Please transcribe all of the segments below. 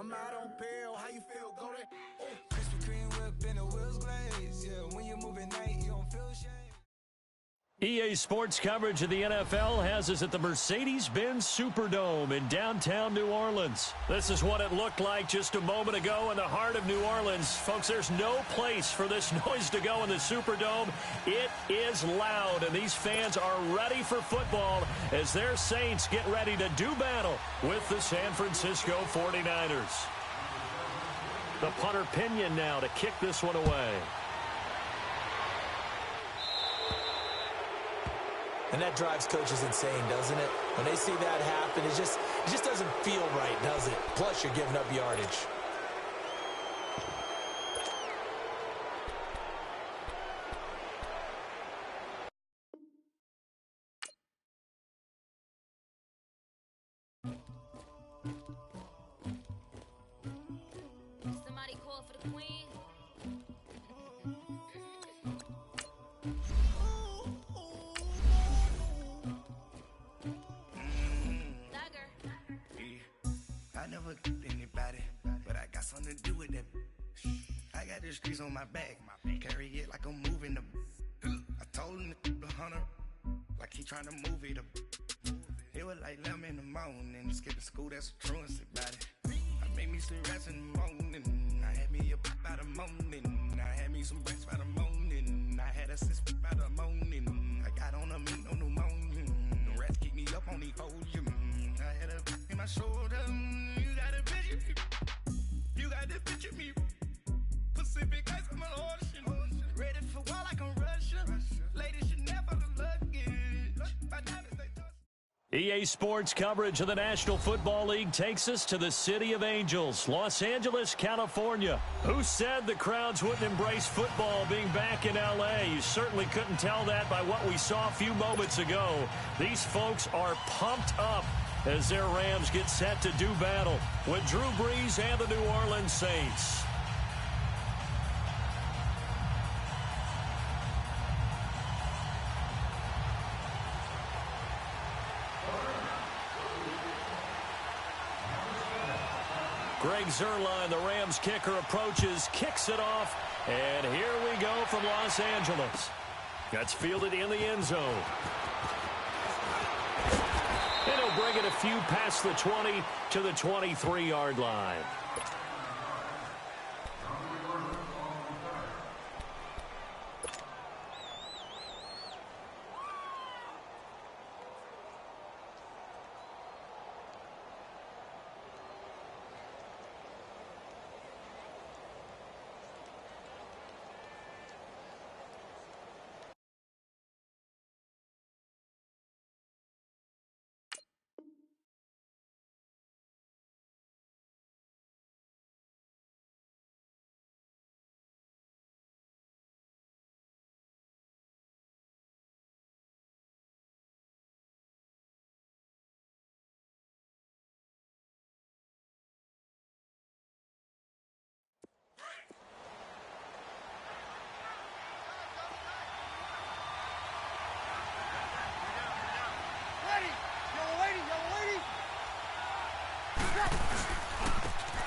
I'm out on bail. How you feel? Go there. Krispy Kreme whip and the wheels glaze. Yeah, when you move at night, you don't feel shame. EA Sports coverage of the NFL has us at the Mercedes-Benz Superdome in downtown New Orleans. This is what it looked like just a moment ago in the heart of New Orleans. Folks, there's no place for this noise to go in the Superdome. It is loud, and these fans are ready for football as their Saints get ready to do battle with the San Francisco 49ers. The punter Pinion now to kick this one away. And that drives coaches insane, doesn't it? When they see that happen, it just doesn't feel right, does it? Plus, you're giving up yardage. Somebody call for the queen. I never anybody, but I got something to do with that. I got the streets on my back, carry it like I'm moving the. I told him the hunter, like he trying to move it up. It was like 11 in the morning, skipping school, that's a truancy about it. I made me some rest in the morning, I had me a pop by the morning, I had me some breaks by the morning, I had a sis by the morning, I got on a meat, no pneumonia, the rats keep me up on the podium, I had a in my shoulder, you got a picture me, you got to picture me, Pacific ice on my ocean, ready for war like I'm Russia, ladies should never the luggage, my diamonds they touch. EA Sports coverage of the National Football League takes us to the City of Angels, Los Angeles, California. Who said the crowds wouldn't embrace football being back in L.A.? You certainly couldn't tell that by what we saw a few moments ago. These folks are pumped up as their Rams get set to do battle with Drew Brees and the New Orleans Saints. Greg Zuerlein, the Rams kicker, approaches, kicks it off, and here we go from Los Angeles. That's fielded in the end zone. And he'll bring it a few past the 20 to the 23-yard line.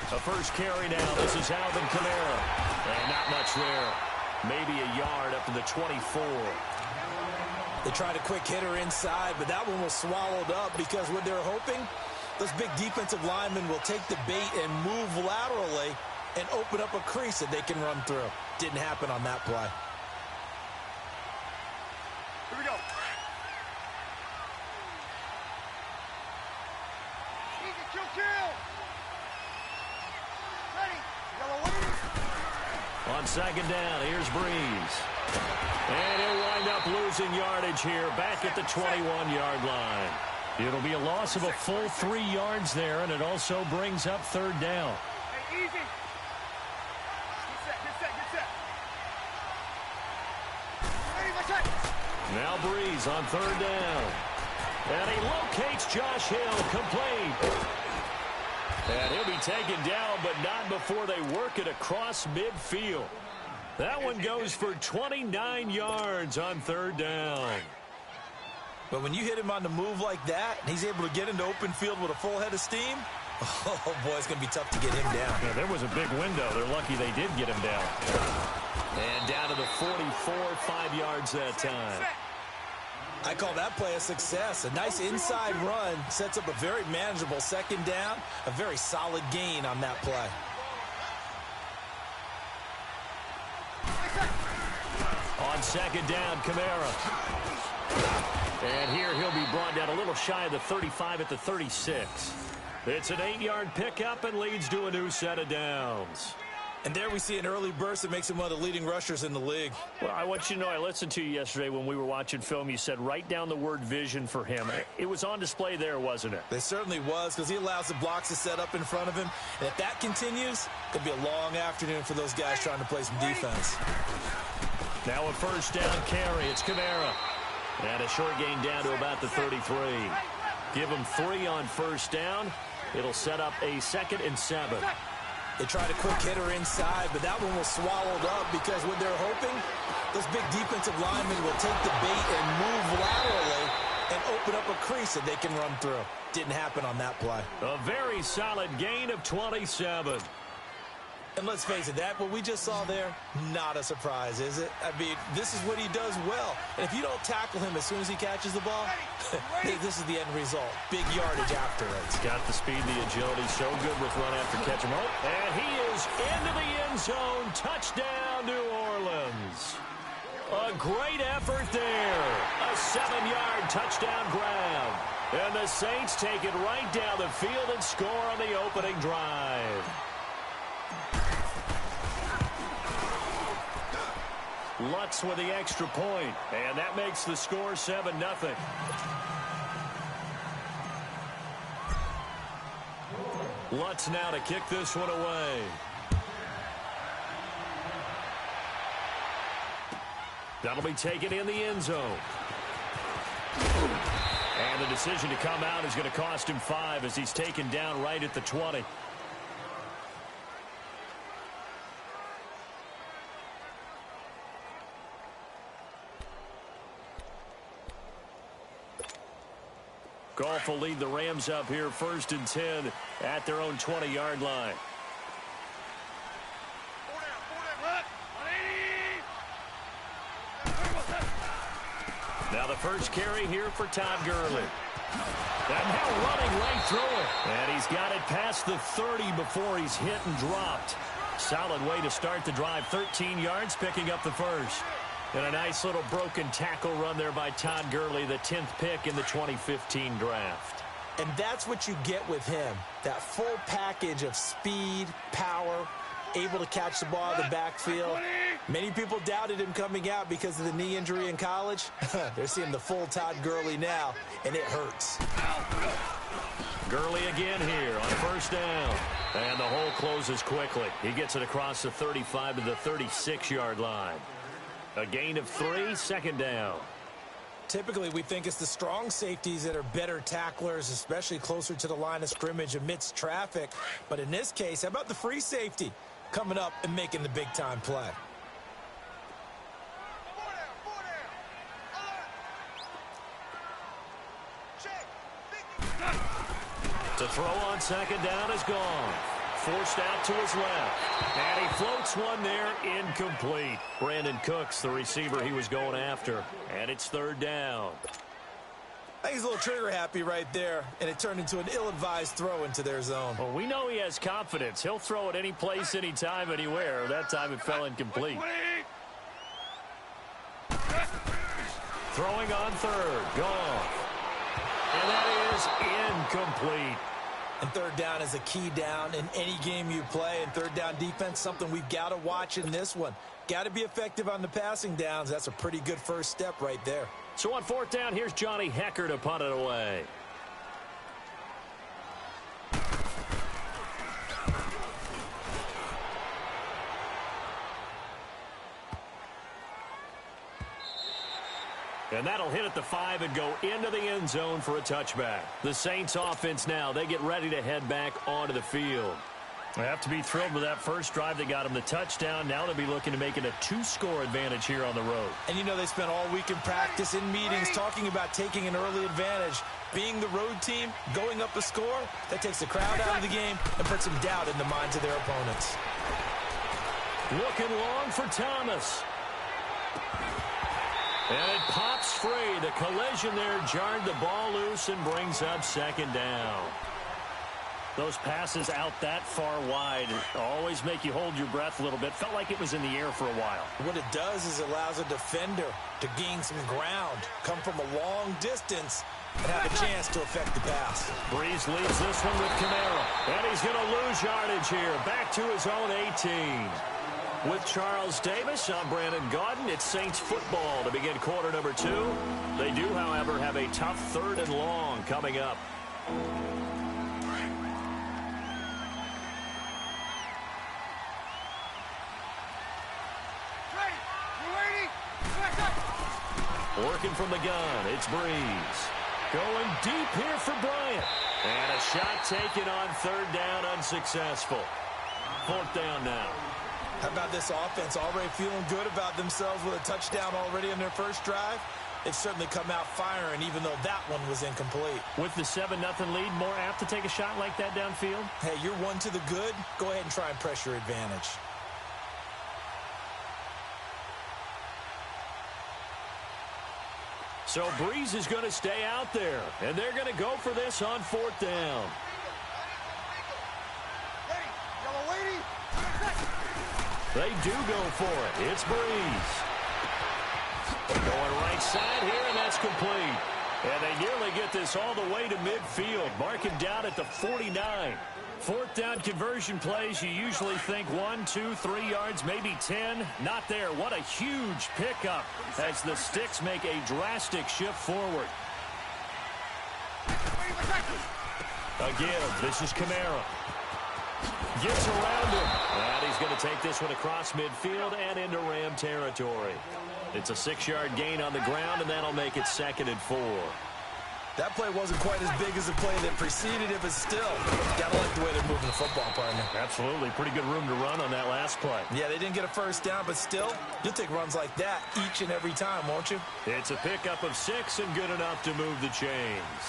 A first carry now. This is Alvin Kamara. And not much there. Maybe a yard up to the 24. They tried a quick hitter inside, but that one was swallowed up because what they're hoping, those big defensive linemen will take the bait and move laterally and open up a crease that they can run through. Didn't happen on that play. Here we go. Easy, kill. Ready. Yellow wings. On second down, here's Brees. And he'll wind up losing yardage here back at the 21-yard line. It'll be a loss of a full 3 yards there, and it also brings up third down. Hey, easy. Get set. Ready, my check. Now Brees on third down. And he locates Josh Hill, complete. And he'll be taken down, but not before they work it across midfield. That one goes for 29 yards on third down. But when you hit him on the move like that, and he's able to get into open field with a full head of steam, Oh, boy, it's going to be tough to get him down. Yeah, there was a big window. They're lucky they did get him down. And down to the 44, 5 yards that time. I call that play a success. A nice inside run sets up a very manageable second down. A very solid gain on that play. On second down, Kamara. And here he'll be brought down a little shy of the 35 at the 36. It's an 8-yard pickup and leads to a new set of downs. And there we see an early burst that makes him one of the leading rushers in the league. Well, I want you to know, I listened to you yesterday when we were watching film. You said write down the word vision for him. It was on display there, wasn't it? It certainly was, because he allows the blocks to set up in front of him. And if that continues, it could be a long afternoon for those guys trying to play some defense. Now a first down carry. It's Kamara. And a short gain down to about the 33. Give him 3 on first down. It'll set up a 2nd and 7. They tried a quick hitter inside, but that one was swallowed up because what they're hoping, those big defensive linemen will take the bait and move laterally and open up a crease that they can run through. Didn't happen on that play. A very solid gain of 27. And let's face it, that what we just saw there, not a surprise, is it? I mean, this is what he does well. And if you don't tackle him as soon as he catches the ball, this is the end result. Big yardage after it. He's got the speed, the agility, so good with run after catch him. And he is into the end zone. Touchdown, New Orleans. A great effort there. A 7-yard touchdown grab. And the Saints take it right down the field and score on the opening drive. Lutz with the extra point, and that makes the score 7-0. Lutz now to kick this one away. That'll be taken in the end zone. And the decision to come out is going to cost him 5 as he's taken down right at the 20. Goff will lead the Rams up here 1st and 10 at their own 20-yard line. Now the first carry here for Todd Gurley. And now running right through it. And he's got it past the 30 before he's hit and dropped. Solid way to start the drive. 13 yards, picking up the first. And a nice little broken tackle run there by Todd Gurley, the 10th pick in the 2015 draft. And that's what you get with him. That full package of speed, power, able to catch the ball in the backfield. Many people doubted him coming out because of the knee injury in college. They're seeing the full Todd Gurley now, and it hurts. Gurley again here on first down. And the hole closes quickly. He gets it across the 35 to the 36-yard line. A gain of 3, 2nd down. Typically, we think it's the strong safeties that are better tacklers, especially closer to the line of scrimmage amidst traffic. But in this case, how about the free safety coming up and making the big-time play? To throw on second down is gone. Forced out to his left. And he floats one there, incomplete. Brandon Cooks, the receiver he was going after. And it's 3rd down. I think he's a little trigger happy right there, and it turned into an ill-advised throw into their zone. Well, we know he has confidence. He'll throw it any place, anytime, anywhere. That time it fell incomplete. Throwing on 3rd. Gone. And that is incomplete. And 3rd down is a key down in any game you play. And 3rd down defense, something we've got to watch in this one. Got to be effective on the passing downs. That's a pretty good first step right there. So on 4th down, here's Johnny Hecker to punt it away. And that'll hit at the 5 and go into the end zone for a touchback. The Saints offense now, they get ready to head back onto the field. They have to be thrilled with that first drive that got them the touchdown. Now they'll be looking to make it a 2-score advantage here on the road. And you know they spent all week in practice, in meetings, talking about taking an early advantage. Being the road team, going up a score, that takes the crowd out of the game and puts some doubt in the minds of their opponents. Looking long for Thomas. And it pops free. The collision there jarred the ball loose and brings up second down. Those passes out that far wide always make you hold your breath a little bit. Felt like it was in the air for a while. What it does is it allows a defender to gain some ground, come from a long distance, and have a chance to affect the pass. Breeze leads this one with Kamara. And he's going to lose yardage here. Back to his own 18. With Charles Davis, I'm Brandon Gaudin. It's Saints football to begin quarter number 2. They do, however, have a tough 3rd and long coming up. Working from the gun, it's Breeze. Going deep here for Bryant. And a shot taken on 3rd down, unsuccessful. 4th down now. How about this offense already feeling good about themselves with a touchdown already in their first drive? They've certainly come out firing, even though that one was incomplete. With the 7-0 lead, more apt to take a shot like that downfield? Hey, you're one to the good. Go ahead and try and press your advantage. So Breeze is going to stay out there, and they're going to go for this on 4th down. They do go for it. It's Breeze. Going right side here, and that's complete. And they nearly get this all the way to midfield. Mark him down at the 49. 4th down conversion plays, you usually think 1, 2, 3 yards, maybe 10. Not there. What a huge pickup as the Sticks make a drastic shift forward. Again, this is Kamara. Gets around him. And he's going to take this one across midfield and into Ram territory. It's a 6-yard gain on the ground, and that'll make it 2nd and 4. That play wasn't quite as big as the play that preceded it, but still, gotta like the way they're moving the football, partner. Absolutely. Pretty good room to run on that last play. Yeah, they didn't get a first down, but still, you'll take runs like that each and every time, won't you? It's a pickup of 6 and good enough to move the chains.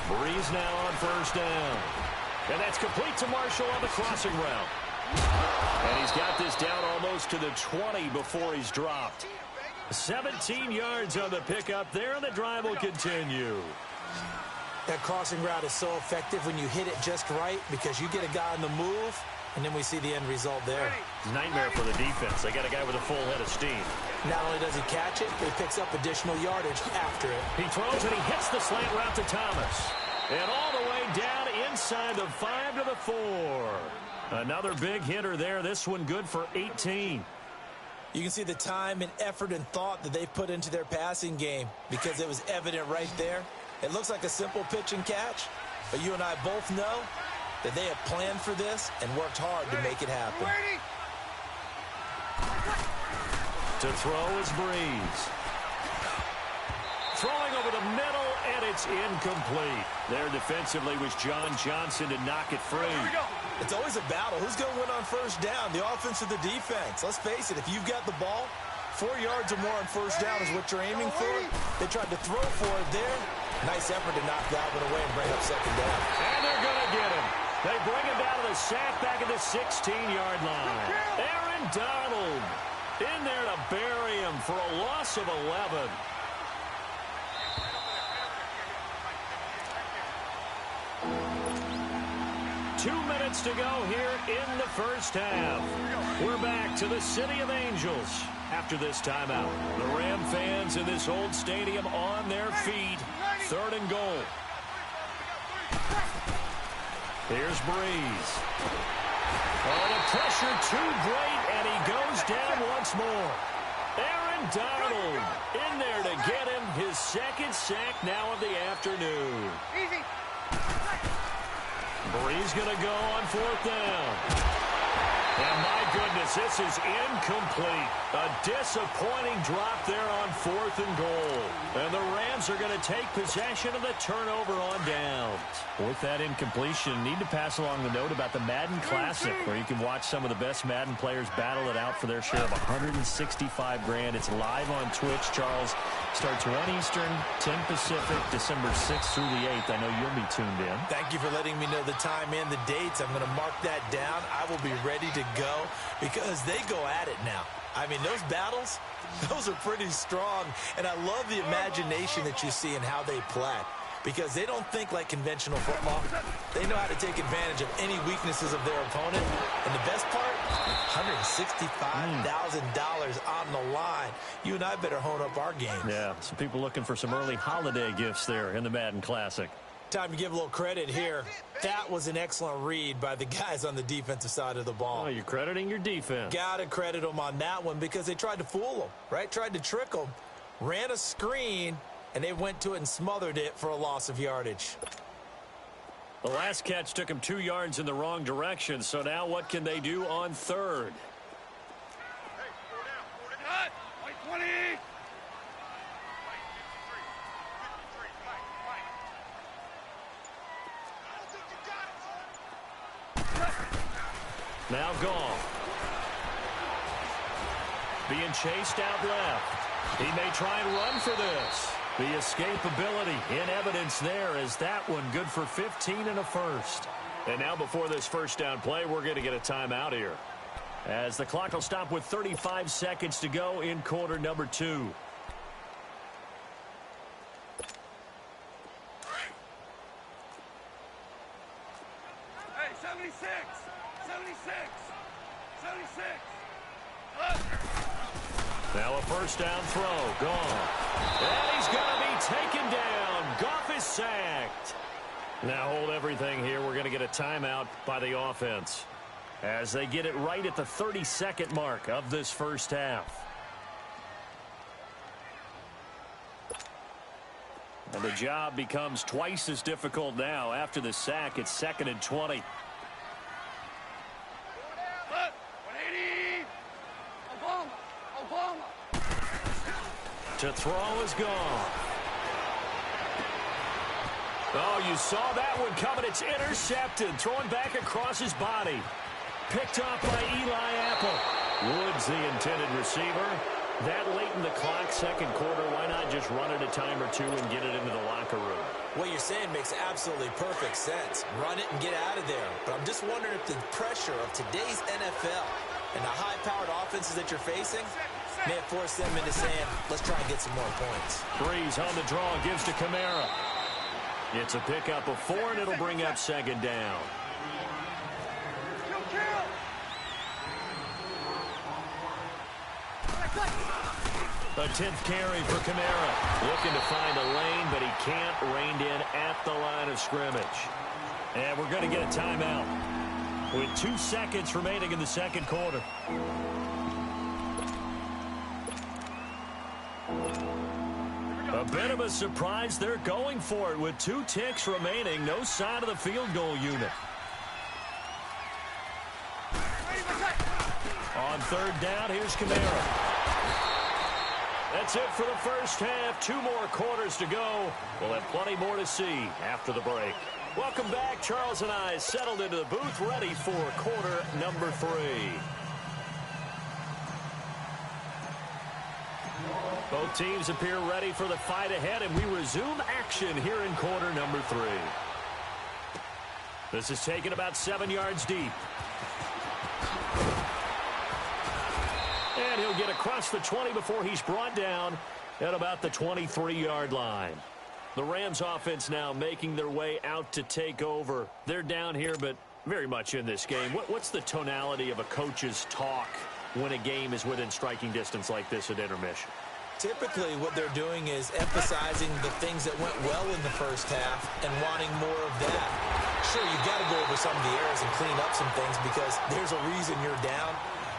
Breeze now on 1st down. And that's complete to Marshall on the crossing route. And he's got this down almost to the 20 before he's dropped. 17 yards on the pickup there, and the drive will continue. That crossing route is so effective when you hit it just right because you get a guy on the move, and then we see the end result there. It's a nightmare for the defense. They got a guy with a full head of steam. Not only does he catch it, but he picks up additional yardage after it. He throws and he hits the slant route to Thomas. And all the way down inside the 5 to the 4. Another big hitter there. This one good for 18. You can see the time and effort and thought that they put into their passing game because it was evident right there. It looks like a simple pitch and catch, but you and I both know that they have planned for this and worked hard to make it happen. To throw is Breeze. Throwing over the middle, and it's incomplete. There defensively was John Johnson to knock it free. It's always a battle. Who's going to win on 1st down, the offense or the defense? Let's face it, if you've got the ball, 4 yards or more on 1st down is what you're aiming for. They tried to throw for it there. Nice effort to knock that one away and bring up 2nd down. And they're going to get him. They bring him down to the sack back at the 16-yard line. Aaron Donald in there to bury him for a loss of 11. To go here in the first half. We're back to the City of Angels after this timeout. The Ram fans in this old stadium on their feet. 3rd and goal. Here's Breeze. Oh, the pressure too great, and he goes down once more. Aaron Donald in there to get him his 2nd sack now of the afternoon. Easy. Breeze going to go on 4th down. And my goodness, this is incomplete. A disappointing drop there on 4th and goal. And the Rams are going to take possession of the turnover on downs. With that incompletion, need to pass along the note about the Madden Classic, where you can watch some of the best Madden players battle it out for their share of $165,000. It's live on Twitch, Charles. Starts 1 Eastern, 10 Pacific, December 6th through the 8th. I know you'll be tuned in. Thank you for letting me know the time and the dates. I'm going to mark that down. I will be ready to go because they go at it now. I mean, those battles, those are pretty strong. And I love the imagination that you see in how they play, because they don't think like conventional football. They know how to take advantage of any weaknesses of their opponent. And the best part, $165,000 on the line. You and I better hone up our game. Yeah, some people looking for some early holiday gifts there in the Madden Classic. Time to give a little credit here. That was an excellent read by the guys on the defensive side of the ball. Oh, you're crediting your defense. Got to credit them on that one because they tried to fool them, right? Tried to trick them. Ran a screen, and they went to it and smothered it for a loss of yardage. The last catch took him 2 yards in the wrong direction, so now what can they do on third? Now gone. Being chased out left. He may try and run for this. The escapability in evidence there as that one good for 15 and a first. And now before this first down play, we're going to get a timeout here, as the clock will stop with 35 seconds to go in quarter number 2. Hey, 76! 76! 76! Now a first down throw, gone. And he's going to be taken down. Goff is sacked. Now hold everything here. We're going to get a timeout by the offense as they get it right at the 30-second mark of this first half. And the job becomes twice as difficult now after the sack. It's 2nd and 20. To throw is gone. Oh, you saw that one coming. It's intercepted. Thrown back across his body. Picked off by Eli Apple. Woods, the intended receiver. That late in the clock, second quarter, why not just run it a time or two and get it into the locker room? What you're saying makes absolutely perfect sense. Run it and get out of there. But I'm just wondering if the pressure of today's NFL and the high-powered offenses that you're facing may have forced them into saying, let's try and get some more points. Breeze on the draw, gives to Kamara. It's a pickup of 4, and it'll bring up second down. A 10th carry for Kamara. Looking to find a lane, but he can't. Reined in at the line of scrimmage. And we're going to get a timeout with 2 seconds remaining in the second quarter. A bit of a surprise. They're going for it with 2 ticks remaining. No sign of the field goal unit. On third down, here's Kamara. That's it for the first half. 2 more quarters to go. We'll have plenty more to see after the break. Welcome back. Charles and I settled into the booth, ready for quarter number 3. Both teams appear ready for the fight ahead, and we resume action here in quarter number 3. This is taken about 7 yards deep. And he'll get across the 20 before he's brought down at about the 23-yard line. The Rams offense now making their way out to take over. They're down here, but very much in this game. What's the tonality of a coach's talk when a game is within striking distance like this at intermission? Typically, what they're doing is emphasizing the things that went well in the first half and wanting more of that. Sure, you've got to go over some of the errors and clean up some things because there's a reason you're down.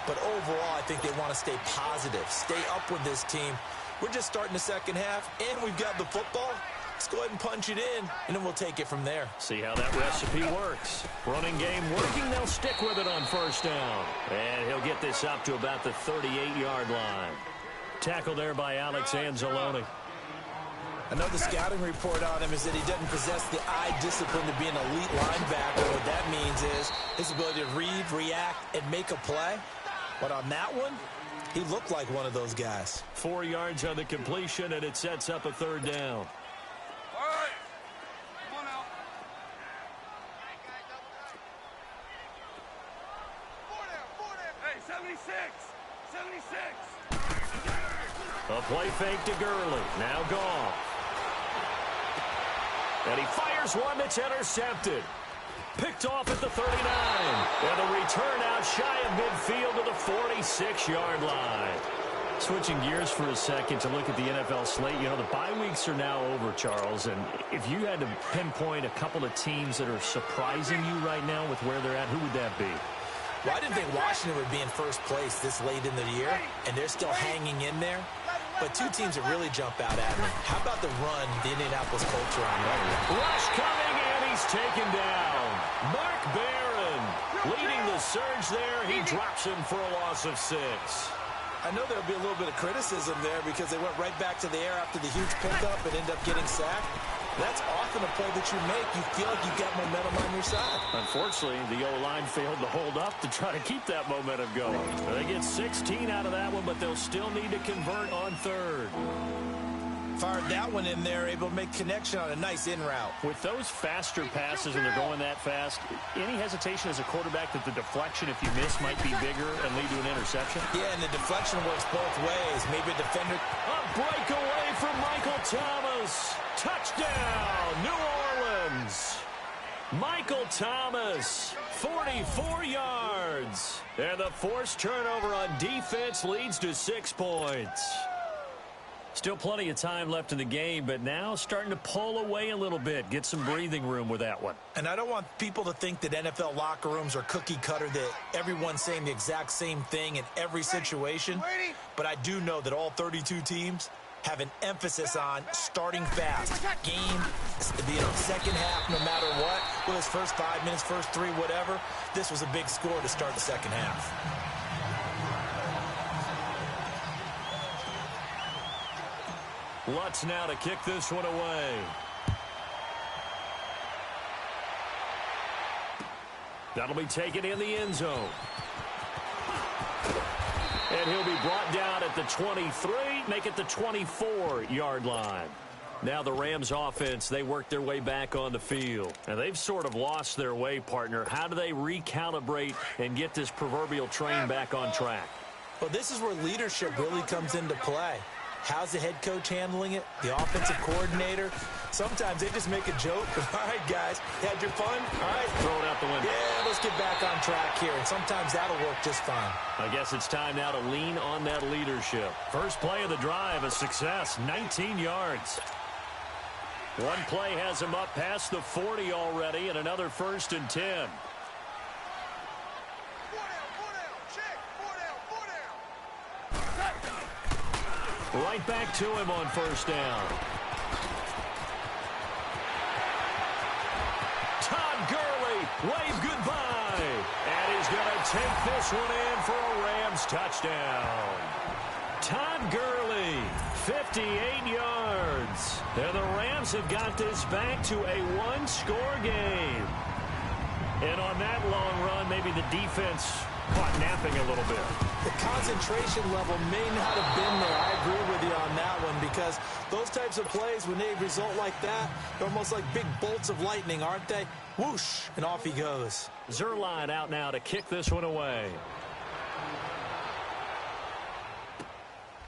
But overall, I think they want to stay positive, stay up with this team. We're just starting the second half, and we've got the football. Let's go ahead and punch it in, and then we'll take it from there. See how that recipe works. Running game working. They'll stick with it on first down. And he'll get this up to about the 38-yard line. Tackle there by Alex Anzalone. I know the scouting report on him is that he doesn't possess the eye discipline to be an elite linebacker. What that means is his ability to read, react, and make a play. But on that one, he looked like one of those guys. 4 yards on the completion, and it sets up a 3rd down. All right. Come on out. Four down. Hey, 76. 76. A play fake to Gurley. Now Goff. And he fires one that's intercepted. Picked off at the 39. And a return out shy of midfield to the 46-yard line. Switching gears for a second to look at the NFL slate. You know, the bye weeks are now over, Charles. And if you had to pinpoint a couple of teams that are surprising you right now with where they're at, who would that be? Well, I didn't think Washington would be in first place this late in the year, and they're still hanging in there. But 2 teams that really jump out at me. How about the run the Indianapolis Colts are on right now? Rush coming, and he's taken down. Mark Barron leading the surge there. He drops him for a loss of 6. I know there'll be a little bit of criticism there because they went right back to the air after the huge pickup and ended up getting sacked. That's often a play that you make. You feel like you've got momentum on your side. Unfortunately, the O-line failed to hold up to try to keep that momentum going. They get 16 out of that one, but they'll still need to convert on 3rd. Fired that one in there, able to make connection on a nice in route. With those faster passes and they're going that fast, any hesitation as a quarterback that the deflection, if you miss, might be bigger and lead to an interception? Yeah, and the deflection works both ways. Maybe a defender. A breakaway from Michael Thomas. Touchdown, New Orleans. Michael Thomas, 44 yards. And the forced turnover on defense leads to 6 points. Still plenty of time left in the game, but now starting to pull away a little bit. Get some breathing room with that one. And I don't want people to think that NFL locker rooms are cookie cutter, that everyone's saying the exact same thing in every situation. But I do know that all 32 teams have an emphasis on starting fast. Game, second half, no matter what. Well, his first 5 minutes, first 3, whatever. This was a big score to start the second half. Lutz now to kick this one away. That'll be taken in the end zone. And he'll be brought down at the 23, make it the 24-yard line. Now the Rams offense, they work their way back on the field. And they've sort of lost their way, partner. How do they recalibrate and get this proverbial train back on track? Well, this is where leadership really comes into play. How's the head coach handling it? The offensive coordinator? Sometimes they just make a joke. All right, guys, you had your fun? All right. Throw it out the window. Yeah, let's get back on track here. And sometimes that'll work just fine. I guess it's time now to lean on that leadership. First play of the drive, a success, 19 yards. One play has him up past the 40 already, and another 1st and 10. Right back to him on 1st down. Todd Gurley, wave goodbye. And he's going to take this one in for a Rams touchdown. Todd Gurley, 58 yards. And the Rams have got this back to a 1-score game. And on that long run, maybe the defense caught napping a little bit. The concentration level may not have been there. I agree with you on that one, because those types of plays, when they result like that, they're almost like big bolts of lightning, aren't they? Whoosh, and off he goes. Zerline out now to kick this one away.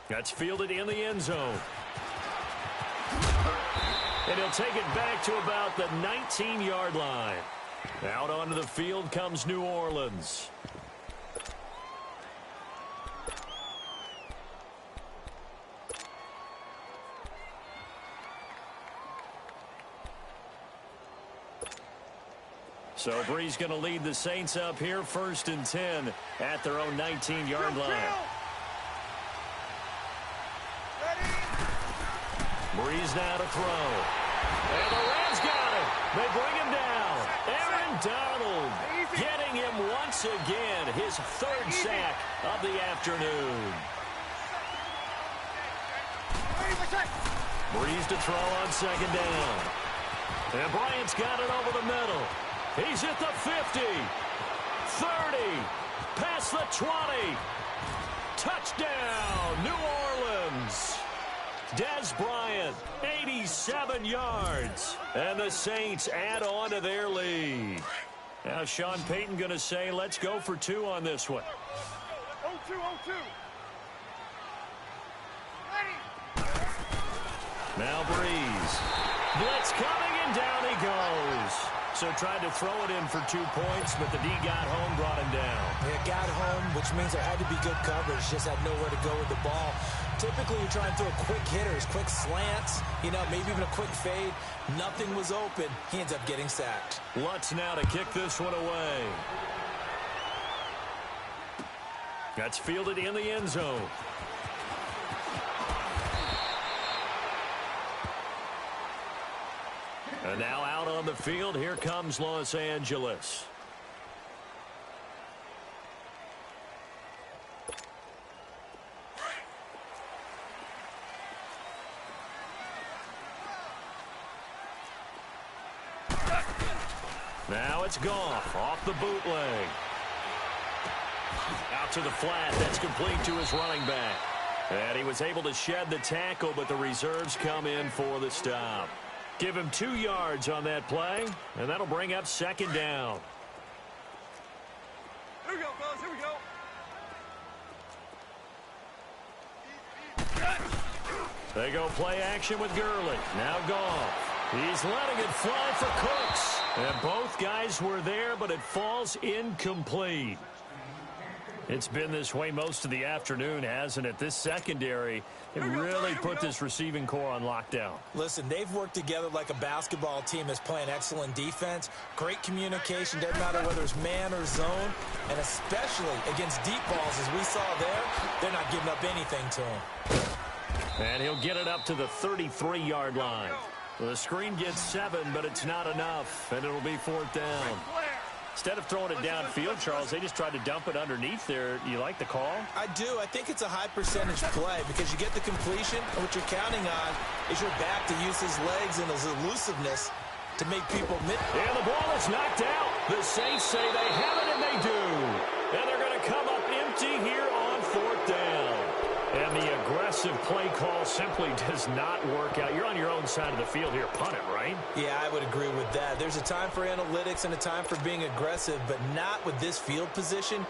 That's fielded in the end zone. And he'll take it back to about the 19-yard line. Out onto the field comes New Orleans. So Bree's going to lead the Saints up here, 1st and 10 at their own 19-yard line. Breeze now to throw. And the Rams got it. They bring him down. Aaron Donald getting him once again, his 3rd sack of the afternoon. Breeze to throw on second down. And Bryant's got it over the middle. He's at the 50. 30. Past the 20. Touchdown, New Orleans. Dez Bryant, 87 yards. And the Saints add on to their lead. Now Sean Payton going to say, let's go for 2 on this one. 0-2. Now Breeze. Blitz coming, and down he goes. So tried to throw it in for 2 points, but the D got home, brought him down. Yeah, got home, which means there had to be good coverage. Just had nowhere to go with the ball. Typically, you're trying to throw quick hitters, quick slants, maybe even a quick fade. Nothing was open. He ends up getting sacked. Lutz now to kick this one away. That's fielded in the end zone. And now out on the field, here comes Los Angeles. Now it's Goff off the bootleg. Out to the flat. That's complete to his running back. And he was able to shed the tackle, but the reserves come in for the stop. Give him 2 yards on that play, and that'll bring up second down. Here we go, fellas. Here we go. They go play action with Gurley. Now Goff. He's letting it fly for Cooks. And both guys were there, but it falls incomplete. It's been this way most of the afternoon, hasn't it? This secondary, it really put this receiving core on lockdown. Listen, they've worked together like a basketball team that's playing excellent defense. Great communication, doesn't matter whether it's man or zone. And especially against deep balls, as we saw there, they're not giving up anything to him. And he'll get it up to the 33-yard line. Well, the screen gets 7, but it's not enough, and it'll be 4th down. Instead of throwing it downfield, Charles, they just tried to dump it underneath there. You like the call? I do. I think it's a high percentage play because you get the completion, and what you're counting on is your back to use his legs and his elusiveness to make people miss. And the ball is knocked out. The Saints say they have it, and they do. And they're going to come up empty here on 4th down. And the aggressive play call simply does not work out. You're on your own side of the field here. Punt it, right? Yeah, I would agree with that. There's a time for analytics and a time for being aggressive, but not with this field position.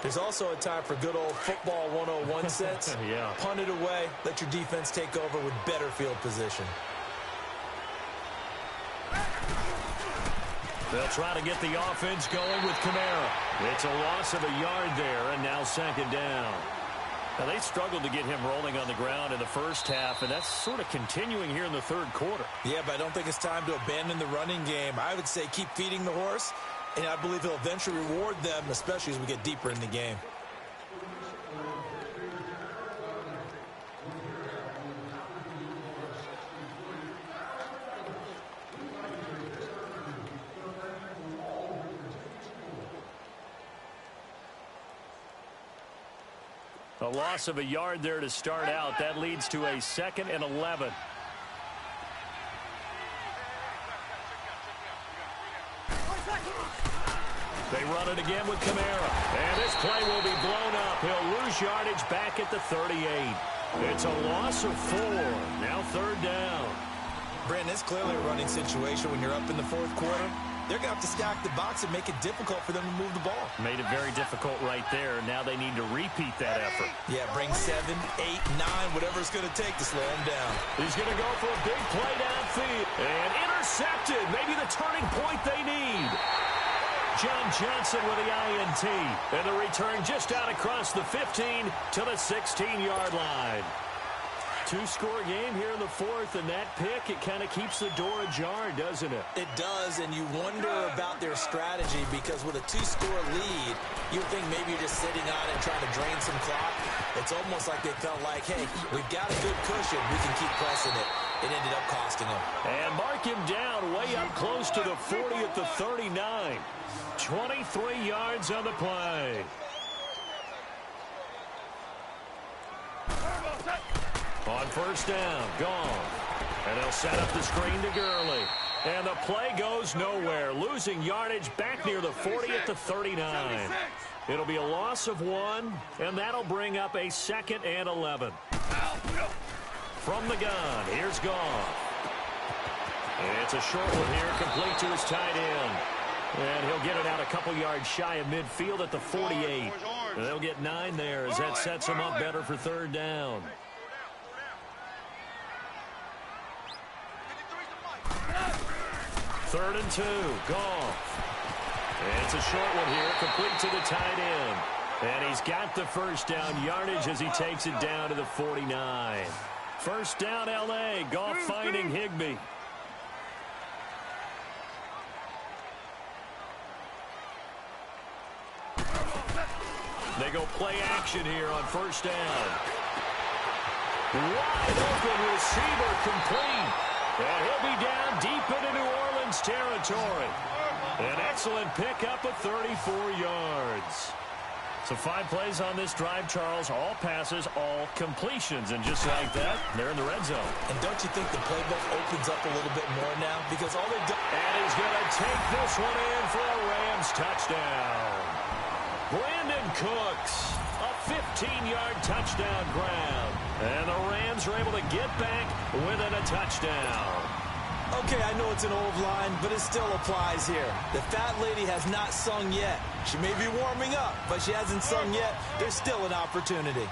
There's also a time for good old football 101 sense. Yeah. Punt it away. Let your defense take over with better field position. They'll try to get the offense going with Kamara. It's a loss of a yard there, and now second down. Now, they struggled to get him rolling on the ground in the first half, and that's sort of continuing here in the third quarter. Yeah, but I don't think it's time to abandon the running game. I would say keep feeding the horse, and I believe he'll eventually reward them, especially as we get deeper in the game. A loss of a yard there to start out. That leads to a 2nd and 11. They run it again with Kamara. And this play will be blown up. He'll lose yardage back at the 38. It's a loss of 4. Now 3rd down. Brandon, it's clearly a running situation when you're up in the 4th quarter. They're going to have to stack the box and make it difficult for them to move the ball. Made it very difficult right there. Now they need to repeat that effort. Yeah, bring 7, 8, 9, whatever it's going to take to slow him down. He's going to go for a big play downfield. And intercepted. Maybe the turning point they need. John Johnson with the INT. And the return just out across the 15 to the 16-yard line. 2-score game here in the 4th, and that pick, it kind of keeps the door ajar, doesn't it? It does, and you wonder about their strategy because with a 2-score lead, you would think maybe you're just sitting on it trying to drain some clock. It's almost like they felt like, hey, we've got a good cushion. We can keep pressing it. It ended up costing them. And mark him down way up close to the 40 at the 39. 23 yards on the play. On 1st down, Goff. And they'll set up the screen to Gurley. And the play goes nowhere, losing yardage back near the 40 at the 39. It'll be a loss of 1, and that'll bring up a 2nd and 11. From the gun, here's Goff. And it's a short one here, complete to his tight end. And he'll get it out a couple yards shy of midfield at the 48. And they'll get 9 there as that sets them up better for 3rd down. Third and 2, Goff. And it's a short one here, complete to the tight end. And he's got the first down yardage as he takes it down to the 49. First down, L.A. Goff finding Higbee. They go play action here on first down. Wide open receiver complete. And he'll be down deep into New Orleans territory. An excellent pickup of 34 yards. So 5 plays on this drive, Charles. All passes, all completions. And just like that, they're in the red zone. And don't you think the playbook opens up a little bit more now? Because all they've done... And he's going to take this one in for a Rams touchdown. Brandon Cooks, a 15-yard touchdown grab. And the Rams are able to get back within a touchdown. Okay, I know it's an old line, but it still applies here. The fat lady has not sung yet. She may be warming up, but she hasn't sung yet. There's still an opportunity.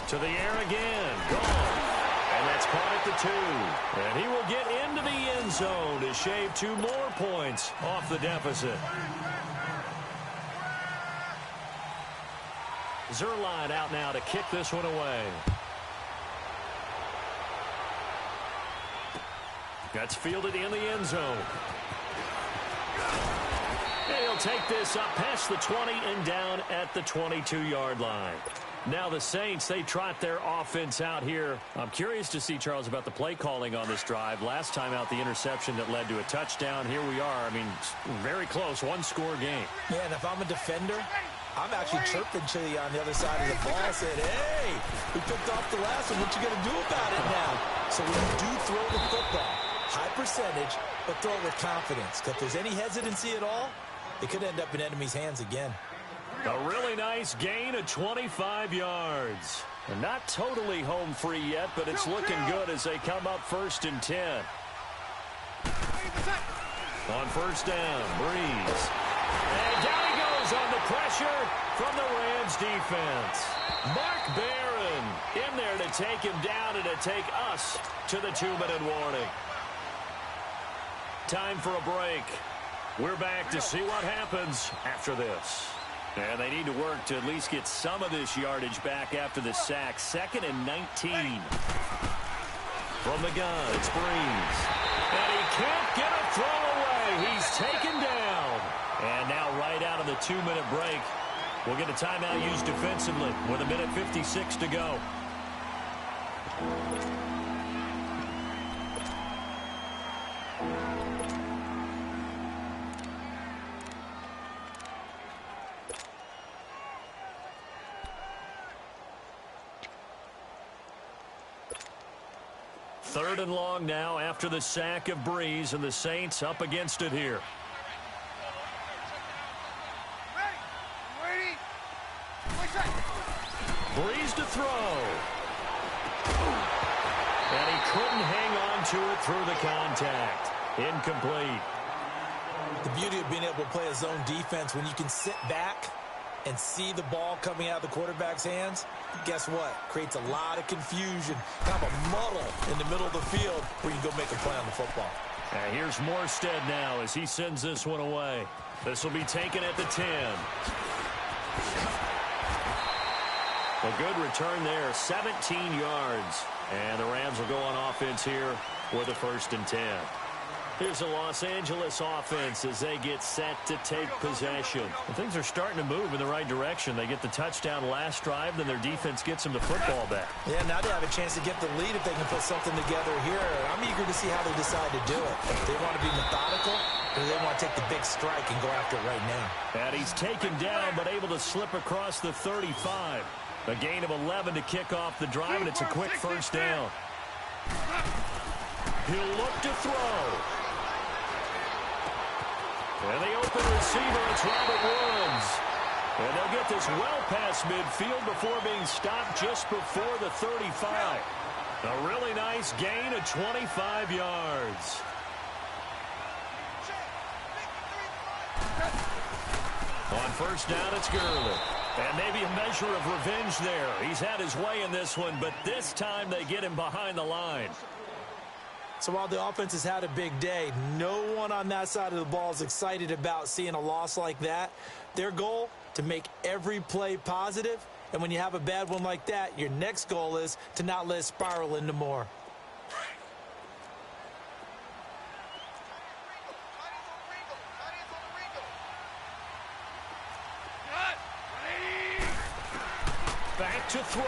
To the air again. Gone. And that's caught at the 2. And he will get into the end zone to shave 2 more points off the deficit. Zerline out now to kick this one away. That's fielded in the end zone. And he'll take this up past the 20 and down at the 22-yard line. Now the Saints, they trot their offense out here. I'm curious to see, Charles, about the play calling on this drive. Last time out, the interception that led to a touchdown. Here we are. I mean, very close, 1-score game. Yeah, and if I'm a defender, I'm actually chirping to you on the other side of the ball, saying, hey, we picked off the last one. What you going to do about it now? So when you do throw the football, high percentage, but throw it with confidence. Because if there's any hesitancy at all, it could end up in enemy's hands again. A really nice gain of 25 yards. And not totally home free yet, but it's looking good as they come up 1st and 10. On first down, Breeze. And down he goes on the pressure from the Rams defense. Mark Barron in there to take him down and to take us to the 2-minute warning. Time for a break. We're back to see what happens after this. And they need to work to at least get some of this yardage back after the sack. 2nd and 19. From the gun, it's Breeze. And he can't get a throw away. He's taken down. And now right out of the 2-minute break, we'll get a timeout used defensively with 1:56 to go. Third and long now after the sack of Breeze, and the Saints up against it here. Breeze to throw. And he couldn't hang on to it through the contact. Incomplete. The beauty of being able to play a zone defense when you can sit back and see the ball coming out of the quarterback's hands, guess what? Creates a lot of confusion, kind of a muddle in the middle of the field where you can go make a play on the football. And here's Morstead now as he sends this one away. This will be taken at the 10. A good return there, 17 yards. And the Rams will go on offense here with a 1st and 10. Here's the Los Angeles offense as they get set to take possession. And things are starting to move in the right direction. They get the touchdown last drive, then their defense gets them the football back. Yeah, now they have a chance to get the lead if they can put something together here. I'm eager to see how they decide to do it. They want to be methodical, or do they want to take the big strike and go after it right now? And he's taken down, but able to slip across the 35. A gain of 11 to kick off the drive, and it's a quick first down. He'll look to throw. And the open receiver, it's Robert Woods. And they'll get this well past midfield before being stopped just before the 35. A really nice gain of 25 yards. On first down, it's Gurley. And maybe a measure of revenge there. He's had his way in this one, but this time they get him behind the line. So while the offense has had a big day, no one on that side of the ball is excited about seeing a loss like that. Their goal, to make every play positive. And when you have a bad one like that, your next goal is to not let it spiral into more. Back to throw.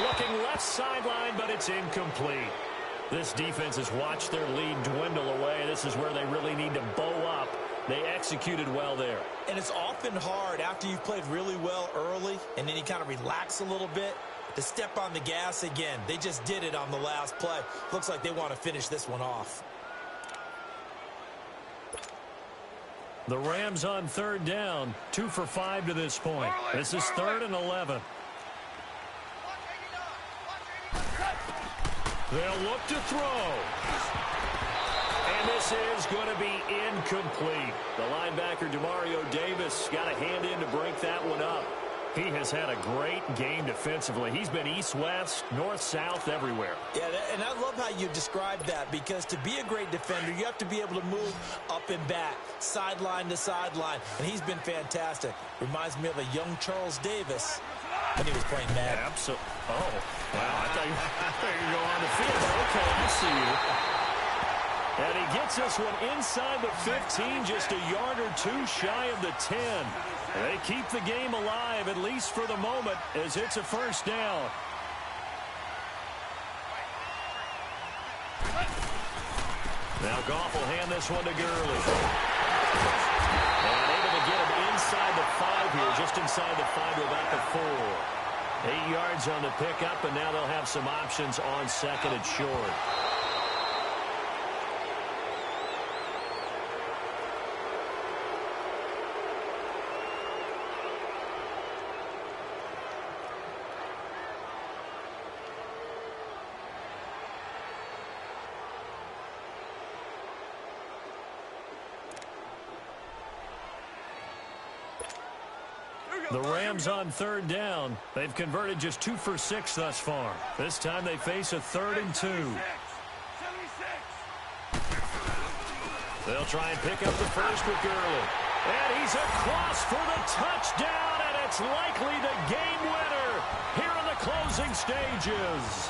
Looking left sideline, but it's incomplete. This defense has watched their lead dwindle away. This is where they really need to bow up. They executed well there. And it's often hard after you've played really well early and then you kind of relax a little bit to step on the gas again. They just did it on the last play. Looks like they want to finish this one off. The Rams on third down, 2 for 5 to this point. This is 3rd and 11. They'll look to throw. And this is going to be incomplete. The linebacker, Demario Davis, got a hand in to break that one up. He has had a great game defensively. He's been east-west, north-south, everywhere. Yeah, and I love how you described that, because to be a great defender, you have to be able to move up and back, sideline to sideline, and he's been fantastic. Reminds me of a young Charles Davis when he was playing Madden. Absolutely. Oh, wow, I thought you were going on the field. Okay, I see you. And he gets this one inside the 15, just a yard or two shy of the 10. They keep the game alive, at least for the moment, as it's a first down. Now Goff will hand this one to Gurley. And able to get him inside the 5 here, just inside the 5 to about the 4. 8 yards on the pickup, and now they'll have some options on second and short. The Rams on third down. They've converted just 2 for 6 thus far. This time they face a 3rd and 2. They'll try and pick up the first with Gurley. And he's across for the touchdown, and it's likely the game winner here in the closing stages.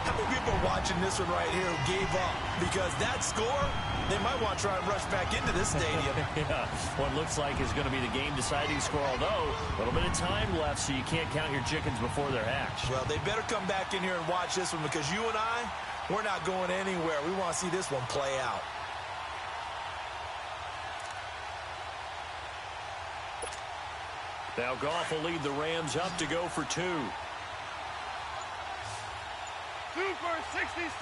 How many people are watching this one right here who gave up? Because that score, they might want to try and rush back into this stadium. Yeah, what looks like is going to be the game-deciding score, although a little bit of time left, so you can't count your chickens before they're hatched. Well, they better come back in here and watch this one, because you and I, we're not going anywhere. We want to see this one play out. Now Goff will lead the Rams up to go for 2. 2 for 66.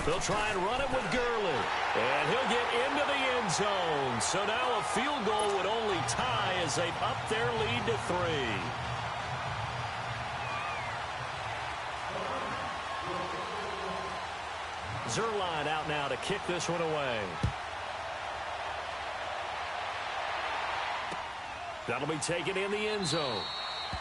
They'll try and run it with Gurley. And he'll get into the end zone. So now a field goal would only tie as they've upped their lead to 3. Zerline out now to kick this one away. That'll be taken in the end zone.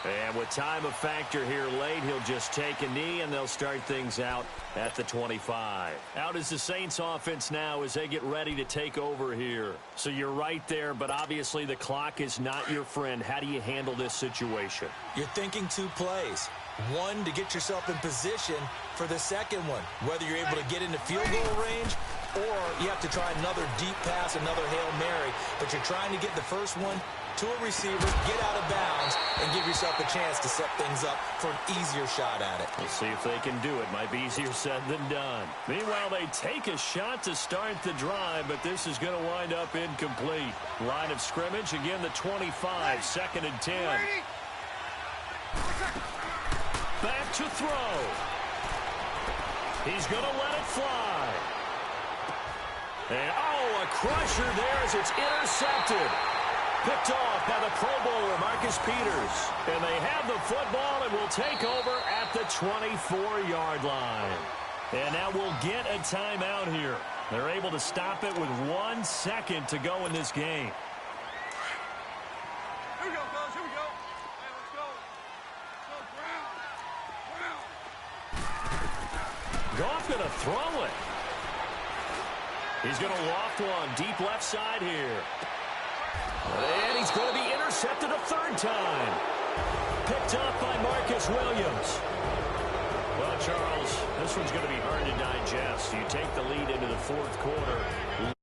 And with time a factor here late, he'll just take a knee, and they'll start things out at the 25. Out is the Saints offense now as they get ready to take over here. So you're right there, but obviously the clock is not your friend. How do you handle this situation? You're thinking 2 plays. One, to get yourself in position for the second one, whether you're able to get into field goal range or you have to try another deep pass, another Hail Mary, but you're trying to get the first one to a receiver, get out of bounds, and give yourself a chance to set things up for an easier shot at it. We'll see if they can do it. Might be easier said than done. Meanwhile, they take a shot to start the drive, but this is going to wind up incomplete. Line of scrimmage, again the 25, 2nd and 10. Back to throw. He's going to let it fly. And, oh, a crusher there as it's intercepted. Picked off by the Pro Bowler, Marcus Peters. And they have the football and will take over at the 24-yard line. And now we'll get a timeout here. They're able to stop it with 1 second to go in this game. Here we go, fellas. Here we go. Hey, let's go. Let's go, Brown. Goff going to throw it. He's going to loft one deep left side here. And he's going to be intercepted a 3rd time. Picked up by Marcus Williams. Well, Charles, this one's going to be hard to digest. You take the lead into the 4th quarter.